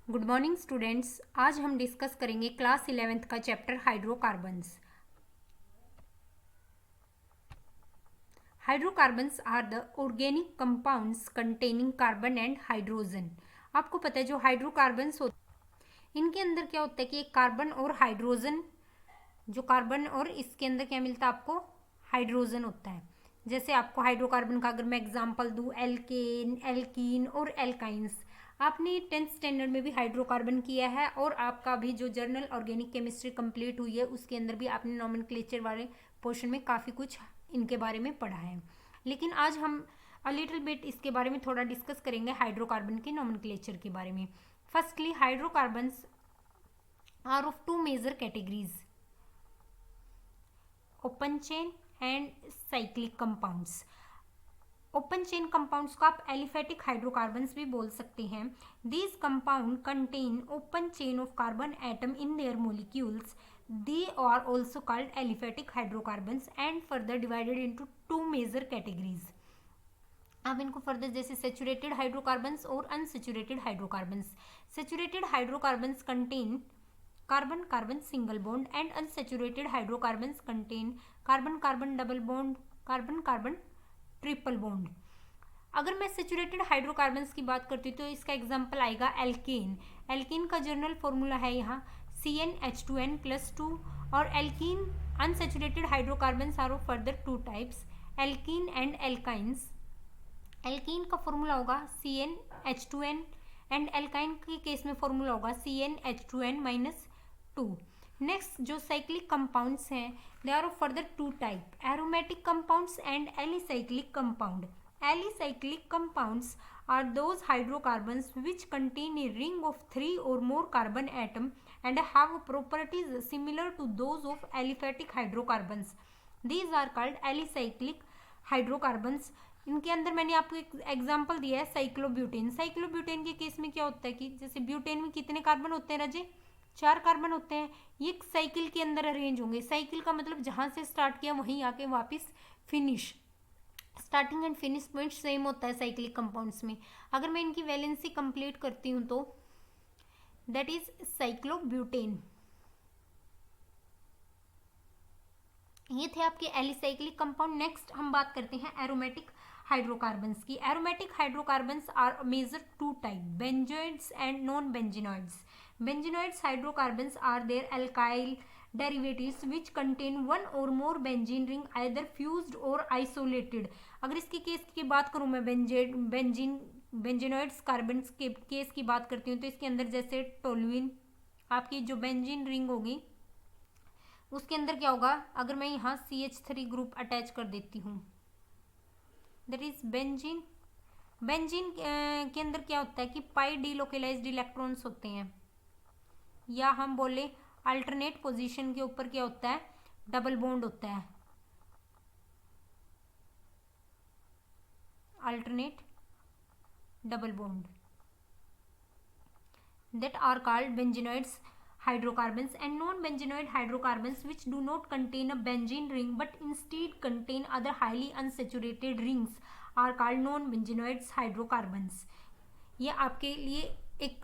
Good morning students. आज हम discuss करेंगे क्लास 11th का chapter hydrocarbons. Hydrocarbons are the organic compounds containing carbon and hydrogen. आपको पता है जो हाइड्रोकार्बन्स होते हैं इनके अंदर क्या होता है कि एक कार्बन और हाइड्रोजन, जो कार्बन और इसके अंदर क्या मिलता है आपको, हाइड्रोजन होता है। जैसे आपको हाइड्रोकार्बन का अगर मैं एग्जांपल दूं, एल्केन, एल्कीन और एल्काइंस। आपने 10th स्टैंडर्ड में भी हाइड्रोकार्बन किया है और आपका भी जो जर्नल ऑर्गेनिक केमिस्ट्री कंप्लीट हुई है उसके अंदर भी आपने नॉमेनक्लेचर वाले पोर्शन में काफ़ी कुछ इनके बारे में पढ़ा है। लेकिन आज हम लिटिल बिट इसके बारे में थोड़ा डिस्कस करेंगे, हाइड्रोकार्बन के नॉमेनक्लेचर के बारे में। Firstly hydrocarbons are of two major categories, open chain and cyclic compounds. Open chain compounds को आप एलिफेटिक हाइड्रोकार्बन्स भी बोल सकते हैं। These compound contain open chain of carbon atom in their molecules. They are also called aliphatic hydrocarbons and further divided into two major categories. अब इनको further जैसे saturated hydrocarbons और unsaturated hydrocarbons. Saturated hydrocarbons contain carbon carbon single bond and unsaturated hydrocarbons contain carbon carbon double bond, carbon carbon triple bond. अगर मैं saturated hydrocarbons की बात करती हूँ तो इसका एग्जांपल आएगा एल्केन। एल्केन का जर्नल फॉर्मूला है यहाँ CnH2n+2। और alkene unsaturated hydrocarbons are of further two types, alkene and alkynes. Alkene का फॉर्मूला होगा CnH2n एंड एल्काइन के केस में फॉर्मूला होगा CnH2n-2। नेक्स्ट जो साइक्लिक कंपाउंड्स हैं they are of further two type, aromatic compounds and alicyclic compound. Alicyclic compounds are those hydrocarbons which contain a ring of 3 or more carbon atom and have properties similar to those of aliphatic hydrocarbons. These are called alicyclic hydrocarbons. इनके अंदर मैंने आपको एक example दिया है cyclobutane. Cyclobutane के case में क्या होता है कि जैसे ब्यूटेन में कितने कार्बन होते हैं राजे, 4 कार्बन होते हैं। ये एक साइकिल के अंदर अरेंज होंगे। साइकिल का मतलब जहाँ से स्टार्ट किया वहीं आके वापस finish, starting and finish point same होता है साइक्लिक कंपाउंड्स में। अगर मैं इनकी वैलेंसी कंप्लीट करती हूँ तो दैट इज साइक्लोब्यूटेन। ये थे आपके एलिसाइक्लिक कंपाउंड। नेक्स्ट हम बात करते हैं एरोमेटिक हाइड्रोकार्बन्स की। Aromatic hydrocarbons are major two type, benzoids and non benzenoids. Benzenoids hydrocarbons are their alkyl derivatives which contain one or more benzene ring either fused or isolated। अगर इसके case की बात करूँ मैं बेंजीनॉइड्स कार्बन्स के case की बात करती हूँ तो इसके अंदर जैसे टोलुइन, आपकी जो बेंजीन रिंग होगी उसके अंदर क्या होगा, अगर मैं यहाँ CH3 ग्रुप अटैच कर देती हूँ दैट इज बेंजीन। बेंजीन के अंदर क्या होता है कि पाई डीलोकेलाइज्ड इलेक्ट्रॉन्स होते हैं, या हम बोले अल्टरनेट पोजीशन के ऊपर क्या होता है, डबल बॉन्ड होता है, alternate double bond, that are called benzenoids hydrocarbons and non-benzenoid hydrocarbons which do not contain a benzene ring but instead contain other highly unsaturated rings are called non-benzenoids hydrocarbons। ये आपके लिए एक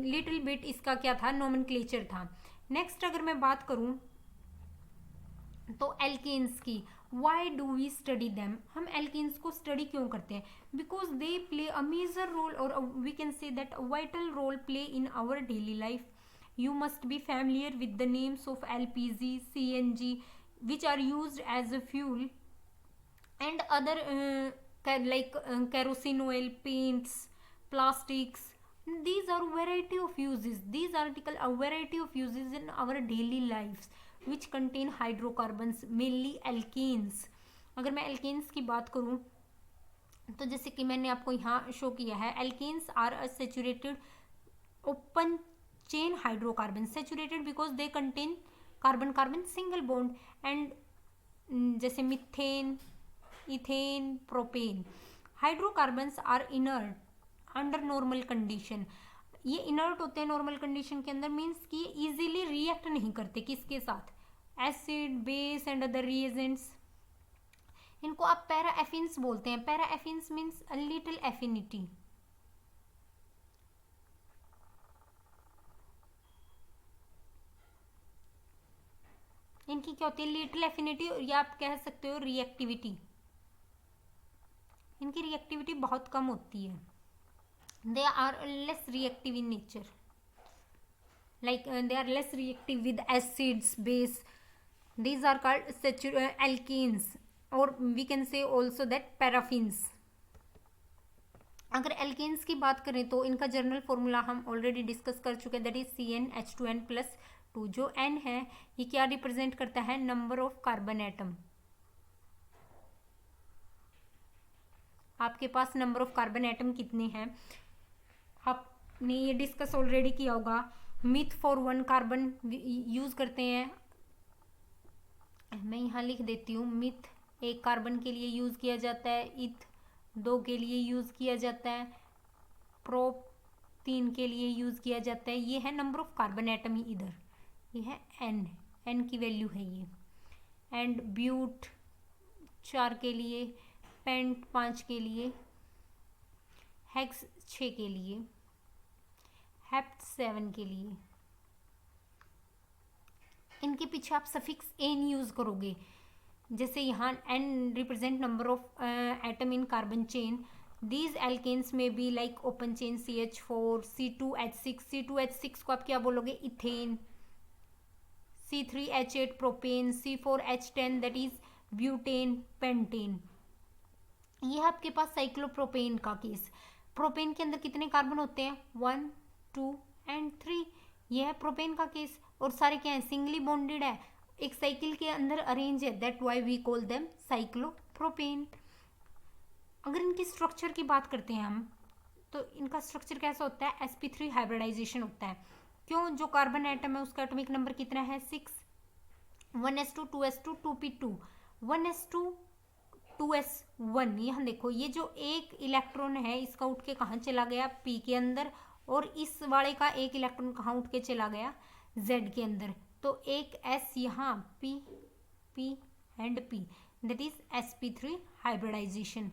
little bit इसका क्या था, nomenclature था। Next अगर मैं बात करूं तो एल्केन्स की, why do we study them. हम एल्केन्स को स्टडी क्यों करते हैं, because they play a major role और we can say that vital role play in our daily life. You must be familiar with the names of LPG, CNG which are used as a fuel and other like kerosene oil, paints, plastics. These are variety of uses, these article a variety of uses in our daily lives which contain hydrocarbons, mainly alkanes। अगर मैं alkanes की बात करूँ तो जैसे कि मैंने आपको यहाँ शो किया है, alkanes are a saturated open chain hydrocarbons, saturated because they contain carbon carbon single bond and जैसे methane, ethane, propane. Hydrocarbons are inert under normal condition. ये इनर्ट होते हैं नॉर्मल कंडीशन के अंदर, मीन्स कि ये इजीली रिएक्ट नहीं करते किसके साथ, acid, base and other reagents. इनको आप पैरा एफिन्स बोलते हैं। Paraffins means a little affinity. इनकी क्या होती है, लिटिल एफिनिटी, या आप कह सकते हो रिएक्टिविटी, इनकी रिएक्टिविटी बहुत कम होती है। They are less reactive in nature, like they are less reactive with acids, base. These are called alkenes, or we can say also that paraffins. अगर एल्केन्स की बात करें तो इनका जनरल फॉर्मूला हम ऑलरेडी डिस्कस कर चुके हैं, दैट इज CnH2n+2। जो n है ये क्या रिप्रेजेंट करता है, नंबर ऑफ कार्बन एटम। आपके पास नंबर ऑफ कार्बन एटम कितने हैं, आपने ये डिस्कस ऑलरेडी किया होगा। मिथ फॉर 1 कार्बन यूज करते हैं, मैं यहाँ लिख देती हूँ। मिथ 1 कार्बन के लिए यूज किया जाता है, इथ 2 के लिए यूज किया जाता है, प्रोप 3 के लिए यूज किया जाता है। ये है नंबर ऑफ कार्बन एटम ही इधर, ये है n की वैल्यू है ये। एंड ब्यूट 4 के लिए, पेंट 5 के लिए, हेक्स 6 के लिए, हेप्ट 7 के लिए। इनके पीछे आप सफिक्स n यूज करोगे, जैसे यहाँ n represent number of atom in carbon chain. These alkanes में be like open chain CH4, C2H6। C2H6 को आप क्या बोलोगे, ethane. C3H8 propane, C4H10 that is butane, pentane. ये है आपके पास साइक्लोप्रोपेन का केस। प्रोपेन के अंदर कितने कार्बन होते हैं, 1, 2 एंड 3। ये है प्रोपेन का केस, और सारे क्या है, सिंगली बॉन्डेड है, एक साइकिल के अंदर अरेंज है, that why we call them cyclopropane. अगर इनकी स्ट्रक्चर की बात करते हैं हम, तो इनका स्ट्रक्चर कैसा होता है, sp3 हाइब्रिडाइजेशन होता है। क्यों, जो कार्बन एटम है उसका एटॉमिक नंबर कितना है, 6। 1s2 2s2 2p2, 1s2 2s1। यहाँ देखो ये जो एक इलेक्ट्रॉन है इसका उठ के कहाँ चला गया, p के अंदर, और इस वाले का एक इलेक्ट्रॉन कहाँ उठ के चला गया, z के अंदर। तो एक s यहाँ, p and p, that is sp3 hybridization.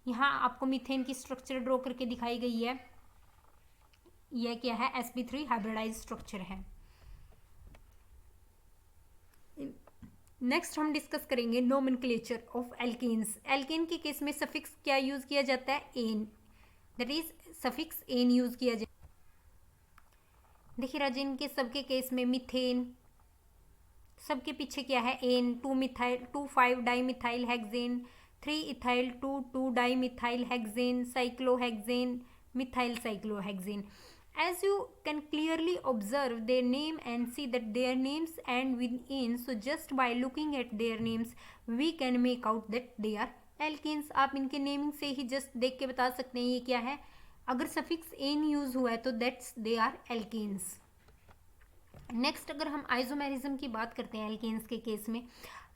यहाँ आपको मीथेन की स्ट्रक्चर ड्रॉ करके दिखाई गई है, यह क्या है, sp3 हाइब्रिडाइज स्ट्रक्चर है। नेक्स्ट हम डिस्कस करेंगे नोमेनक्लेचर ऑफ एल्केन्स। एल्केन के केस में सफिक्स क्या यूज किया जाता है, ane, that is suffix ane use किया जाता है। देखिए राजन के सबके केस में मीथेन, सबके पीछे क्या है, ane, 2,5 dimethyl hexane, 3 ethyl 2 dimethyl hexane, cyclohexane, methyl cyclohexane. As you can clearly observe their name and see that their names end with "n", so just by looking at their names we can make out that they are alkenes। आप इनके naming से ही just देख के बता सकते हैं ये क्या है। अगर सफिक्स n यूज हुआ है तो that's they are alkanes. Next अगर हम आइसोमेरिज्म की बात करते हैं एल्केन्स के केस में,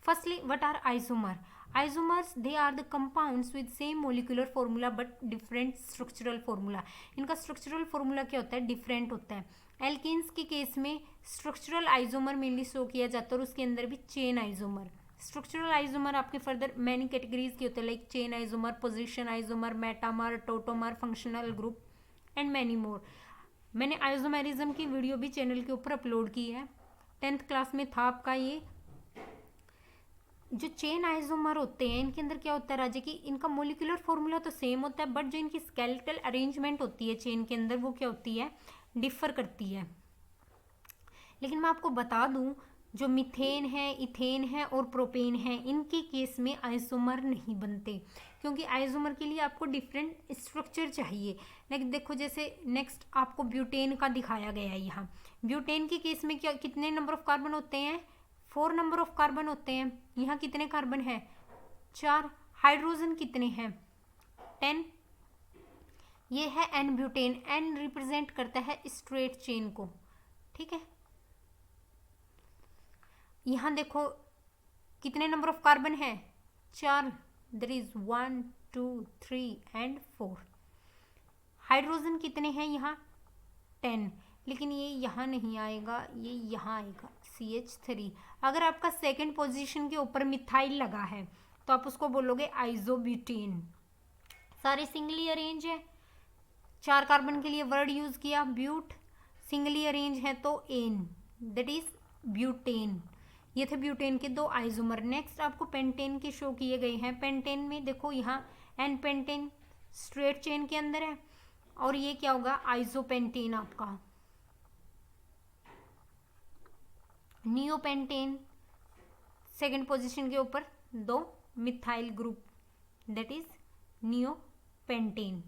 firstly what are isomer. Isomers they are the compounds with same molecular formula but different structural formula. इनका स्ट्रक्चरल फॉर्मूला क्या होता है, डिफरेंट होता है। एल्केन्स के केस में स्ट्रक्चरल आइसोमर मेनली शो किया जाता है, और उसके अंदर भी चेन आइसोमर। स्ट्रक्चरल आइसोमर आपके फर्दर मैनी कैटेगरीज के होते हैं, like chain isomer, position isomer, metamer, tautomer, functional group and many more. मैंने आइसोमेरिज्म की वीडियो भी चैनल के ऊपर अपलोड की है, 10th क्लास में था आपका ये। जो चेन आइसोमर होते हैं इनके अंदर क्या होता है राजा, कि इनका मोलिकुलर फॉर्मूला तो सेम होता है, बट जो इनकी स्केलेटल अरेंजमेंट होती है चेन के अंदर वो क्या होती है, डिफर करती है। लेकिन मैं आपको बता दूं, जो मीथेन है, इथेन है और प्रोपेन है, इनके केस में आइसोमर नहीं बनते, क्योंकि आइसोमर के लिए आपको डिफरेंट स्ट्रक्चर चाहिए। लाइक देखो जैसे नेक्स्ट आपको ब्यूटेन का दिखाया गया है यहाँ। ब्यूटेन के केस में क्या, कितने नंबर ऑफ कार्बन होते हैं, 4 नंबर ऑफ कार्बन होते हैं। यहाँ कितने कार्बन है, 4। हाइड्रोजन कितने हैं, 10। ये है एन ब्यूटेन, एन रिप्रेजेंट करता है स्ट्रेट चेन को, ठीक है। यहाँ देखो कितने नंबर ऑफ कार्बन है, 4, देयर इज 1 2 3 एंड 4। हाइड्रोजन कितने हैं यहाँ, 10, लेकिन ये यहाँ नहीं आएगा, ये यहाँ आएगा, CH3। अगर आपका सेकंड पोजीशन के ऊपर मिथाइल लगा है तो आप उसको बोलोगे आइसोब्यूटेन। सारे सिंगली अरेंज है, 4 कार्बन के लिए वर्ड यूज किया ब्यूट, सिंगली अरेंज है तो एन, दैट इज ब्यूटेन। ये थे ब्यूटेन के 2 आइसोमर। नेक्स्ट आपको पेंटेन के शो किए गए हैं। पेंटेन में देखो यहाँ एन पेंटेन स्ट्रेट चेन के अंदर है और ये क्या होगा आइसोपेंटेन आपका। नियोपेंटेन सेकेंड पोजीशन के ऊपर 2 methyl group that is neopentane.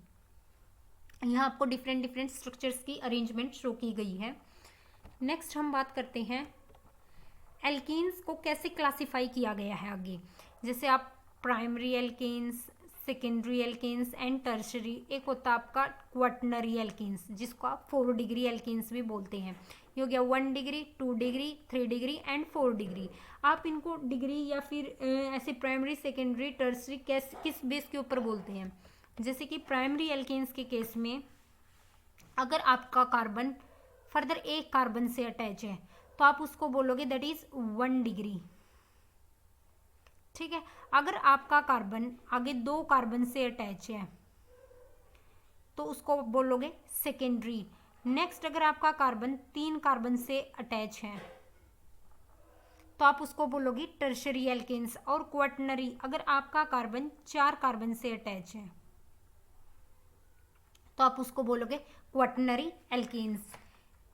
यहाँ आपको डिफरेंट डिफरेंट स्ट्रक्चर्स की अरेंजमेंट शो की गई है। नेक्स्ट हम बात करते हैं एल्केन्स को कैसे क्लासिफाई किया गया है आगे। जैसे आप primary alkanes, secondary alkanes and tertiary, एक होता है आपका क्वाटनरी एल्केन्स जिसको आप 4 डिग्री एल्केन्स भी बोलते हैं। ये हो गया 1 degree, 2 degree, 3 degree and 4 degree. आप इनको डिग्री या फिर ऐसे प्राइमरी, सेकेंडरी, टर्शरी किस बेस के ऊपर बोलते हैं। जैसे कि प्राइमरी एल्केन्स के केस में अगर आपका कार्बन फर्दर एक कार्बन से अटैच है तो आप उसको बोलोगे दैट इज 1 डिग्री। ठीक है, अगर आपका कार्बन आगे 2 कार्बन से अटैच है तो उसको बोलोगे सेकेंडरी। नेक्स्ट अगर आपका कार्बन 3 कार्बन से अटैच है तो आप उसको बोलोगे टर्शरी एल्केन्स। और क्वाटनरी अगर आपका कार्बन 4 कार्बन से अटैच है तो आप उसको बोलोगे क्वाटनरी एल्केन्स।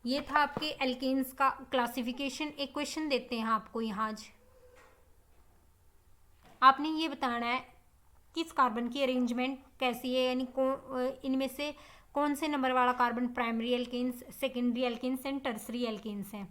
ये था आपके एल्केन्स का क्लासिफिकेशन। एक क्वेश्चन देते हैं आपको यहाँ आज, आपने ये बताना है किस कार्बन की अरेंजमेंट कैसी है, यानी इनमें से कौन से नंबर वाला carbon primary alkanes, secondary alkanes and tertiary alkanes हैं।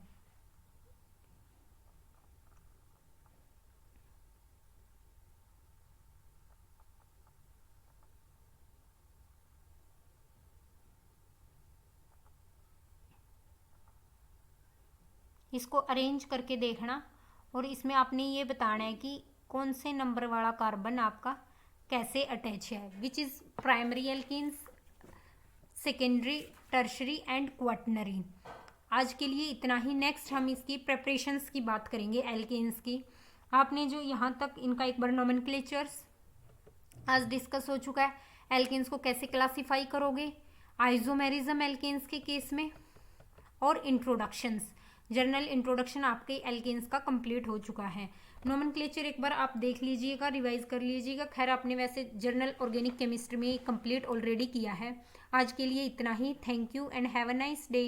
इसको अरेंज करके देखना और इसमें आपने ये बताना है कि कौन से नंबर वाला कार्बन आपका कैसे अटैच है, which is primary alkanes, secondary, tertiary and quaternary. आज के लिए इतना ही। नेक्स्ट हम इसकी प्रेपरेशंस की बात करेंगे एल्केन्स की। आपने जो यहाँ तक इनका एक बार नोमेनक्लेचर्स आज डिस्कस हो चुका है। एल्केन्स को कैसे क्लासीफाई करोगे, आइसोमेरिज्म एल्केन्स के केस में, और इंट्रोडक्शंस, जर्नल इंट्रोडक्शन आपके एल्केन्स का कंप्लीट हो चुका है। नोमेनक्लेचर एक बार आप देख लीजिएगा, रिवाइज कर लीजिएगा। खैर आपने वैसे जर्नल ऑर्गेनिक केमिस्ट्री में कंप्लीट ऑलरेडी किया है। आज के लिए इतना ही। Thank you and have a nice day.